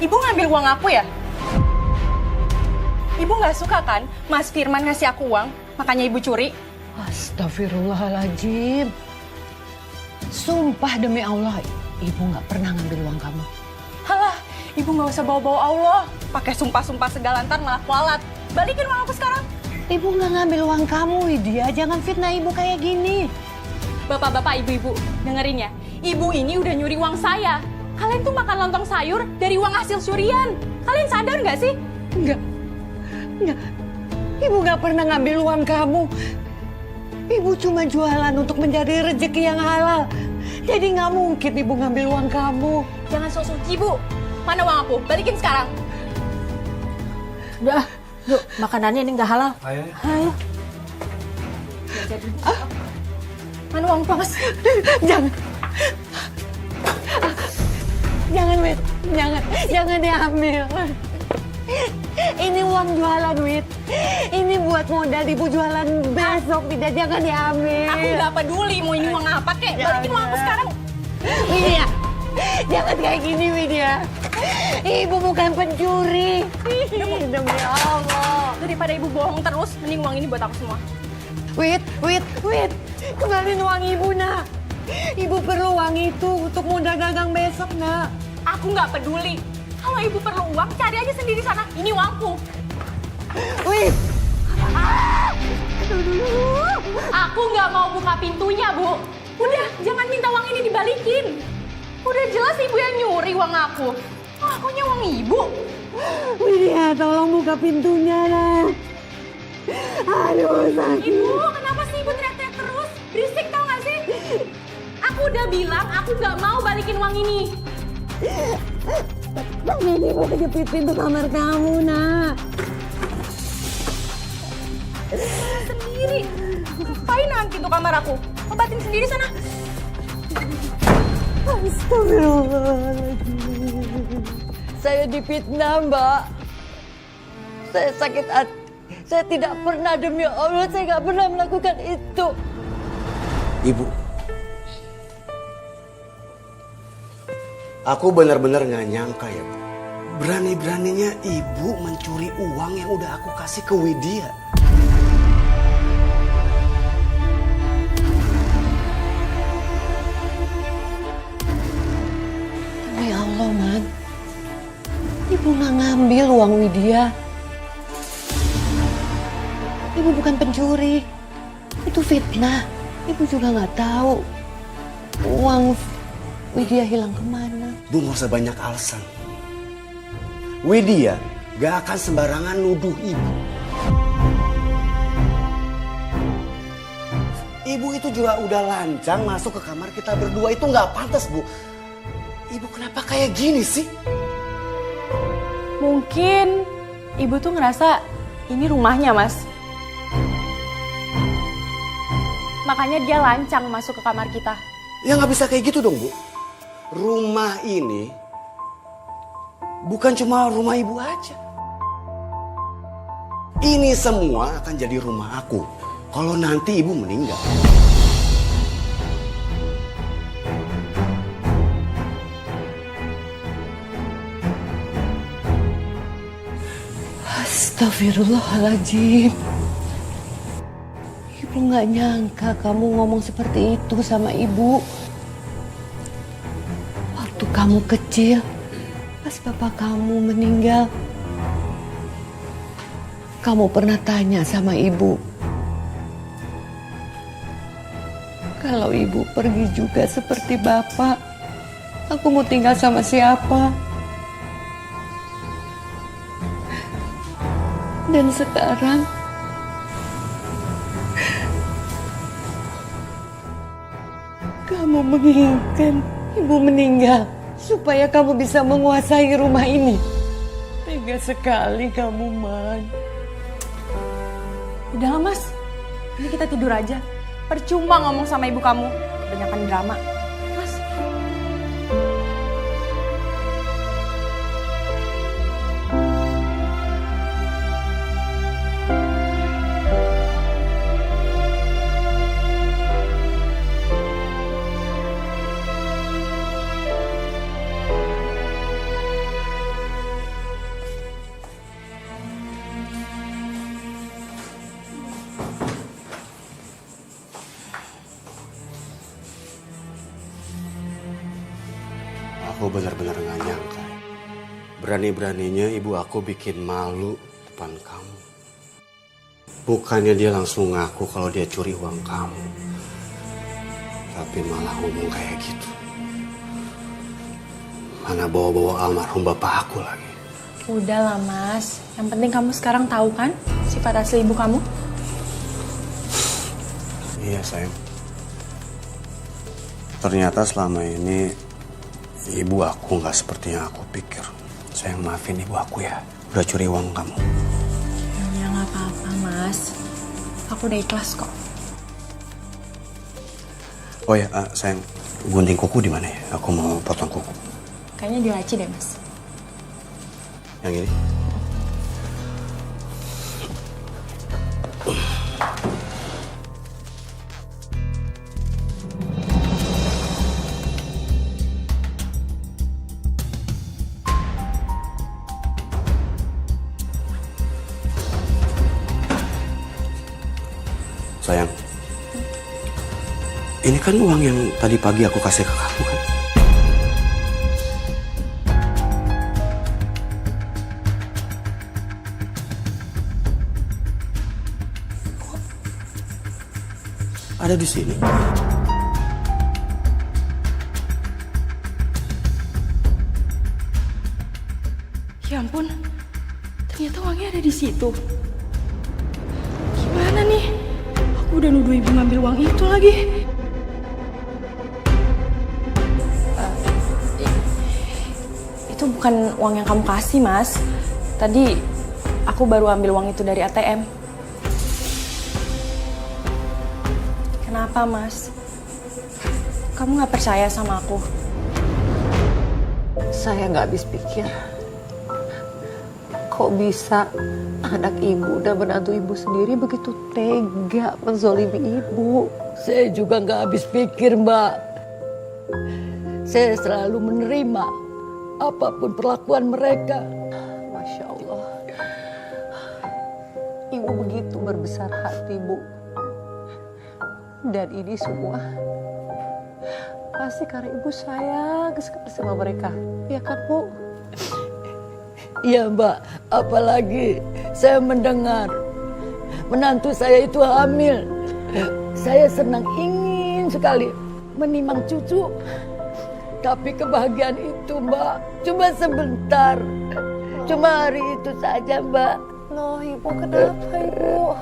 Ibu ngambil uang aku ya? Ibu nggak suka kan Mas Firman ngasih aku uang, makanya ibu curi? Astagfirullahaladzim. Sumpah demi Allah, ibu nggak pernah ngambil uang kamu. Halah, ibu nggak usah bawa-bawa Allah. Pakai sumpah-sumpah segala ntar malah kualat. Balikin uang aku sekarang. Ibu nggak ngambil uang kamu, Widya. Jangan fitnah ibu kayak gini. Bapak-bapak, ibu-ibu, dengerin ya. Ibu ini udah nyuri uang saya. Kalian tuh makan lontong sayur dari uang hasil curian. Kalian sadar nggak sih? Enggak. Ibu nggak pernah ngambil uang kamu. Ibu cuma jualan untuk mencari rezeki yang halal. Jadi nggak mungkin ibu ngambil uang kamu. Jangan sok suci, Bu. Mana uang aku? Balikin sekarang. Udah, yuk makanannya ini nggak halal. Ayo. Ayo. Mana uang Mas? Jangan. Jangan, Wit. Jangan diambil. Ini uang jualan, Wit. Ini buat modal ibu jualan besok. Tidak, jangan diambil. Aku nggak peduli mau ini uang apa kek. Balikin uang aku sekarang. Widya, jangan kayak gini, Widya. Ibu bukan pencuri. Demi Allah. Daripada ibu bohong terus, mending uang ini buat aku semua. Wit. Kembaliin uang ibu, nak. Ibu perlu uang itu untuk modal dagang besok, nak. Aku nggak peduli. Kalau ibu perlu uang, cari aja sendiri sana. Ini uangku. Wit. Aku nggak mau buka pintunya, Bu. Udah, jangan minta uang ini dibalikin. Udah jelas ibu yang nyuri uang aku. Akunya uang ibu. Widya, tolong buka pintunya, nak. Aduh, sakit. Ibu, kenapa sih ibu teriak-teriak terus? Berisik tau gak sih? Aku udah bilang aku nggak mau balikin uang ini. Ini ibu kejepit pintu kamar kamu, nak. Sendiri. Ngapain nanti tuh kamar aku? Obatin sendiri sana. Astagfirullahaladzim. Saya difitnah, Mbak. Saya sakit hati. Saya tidak pernah, demi Allah, saya nggak pernah melakukan itu. Ibu, aku benar-benar nggak nyangka ya, Bu. Berani-beraninya ibu mencuri uang yang udah aku kasih ke Widya. Demi Allah, Man. Ibu nggak ngambil uang Widya. Ibu bukan pencuri. Itu fitnah. Ibu juga nggak tahu uang Widya hilang kemana. Bu, nggak usah banyak alasan. Widya gak akan sembarangan nuduh ibu. Ibu itu juga udah lancang masuk ke kamar kita berdua. Itu nggak pantas, Bu. Ibu kenapa kayak gini sih? Mungkin ibu tuh ngerasa ini rumahnya, Mas. Makanya dia lancang masuk ke kamar kita. Ya nggak bisa kayak gitu dong, Bu. Rumah ini bukan cuma rumah ibu aja. Ini semua akan jadi rumah aku kalau nanti ibu meninggal. Astagfirullahaladzim. Ibu nggak nyangka kamu ngomong seperti itu sama ibu. Waktu kamu kecil, pas bapak kamu meninggal, kamu pernah tanya sama ibu, kalau ibu pergi juga seperti bapak, aku mau tinggal sama siapa? Dan sekarang kamu menginginkan ibu meninggal supaya kamu bisa menguasai rumah ini. Tega sekali kamu, Man. Udah lah, Mas. Ini kita tidur aja. Percuma ngomong sama ibu kamu. Kebanyakan drama. Mas. Aku benar-benar gak nyangka. Berani-beraninya ibu aku bikin malu depan kamu. Bukannya dia langsung ngaku kalau dia curi uang kamu. Tapi malah ngomong kayak gitu. Mana bawa-bawa almarhum bapak aku lagi. Udahlah Mas, yang penting kamu sekarang tahu kan sifat asli ibu kamu? Iya sayang. Ternyata selama ini ibu aku nggak seperti yang aku pikir. Sayang, maafin ibu aku ya. Udah curi uang kamu. Ya nggak apa-apa Mas, aku udah ikhlas kok. Oh ya, sayang, gunting kuku di mana ya? Aku mau potong kuku. Kayaknya di laci deh Mas. Yang ini? Sayang, ini kan uang yang tadi pagi aku kasih ke kamu kan? Kok ada di sini? Ya ampun, ternyata uangnya ada di situ. Gimana nih? Aku udah nuduh ibu ngambil uang itu lagi. Itu bukan uang yang kamu kasih, Mas. Tadi aku baru ambil uang itu dari ATM. Kenapa, Mas? Kamu gak percaya sama aku? Saya nggak habis pikir. Kok bisa anak ibu dan menantu ibu sendiri begitu tega menzolimi ibu? Saya juga nggak habis pikir, Mbak. Saya selalu menerima apapun perlakuan mereka. Masya Allah. Ibu begitu berbesar hati, Bu. Dan ini semua pasti karena ibu sayang sekali sama mereka. Ya kan, Bu? Iya, Mbak. Apalagi saya mendengar menantu saya itu hamil. Saya senang ingin sekali menimang cucu. Tapi kebahagiaan itu, Mbak, cuma sebentar. Cuma hari itu saja, Mbak. Loh, Ibu kenapa, Ibu?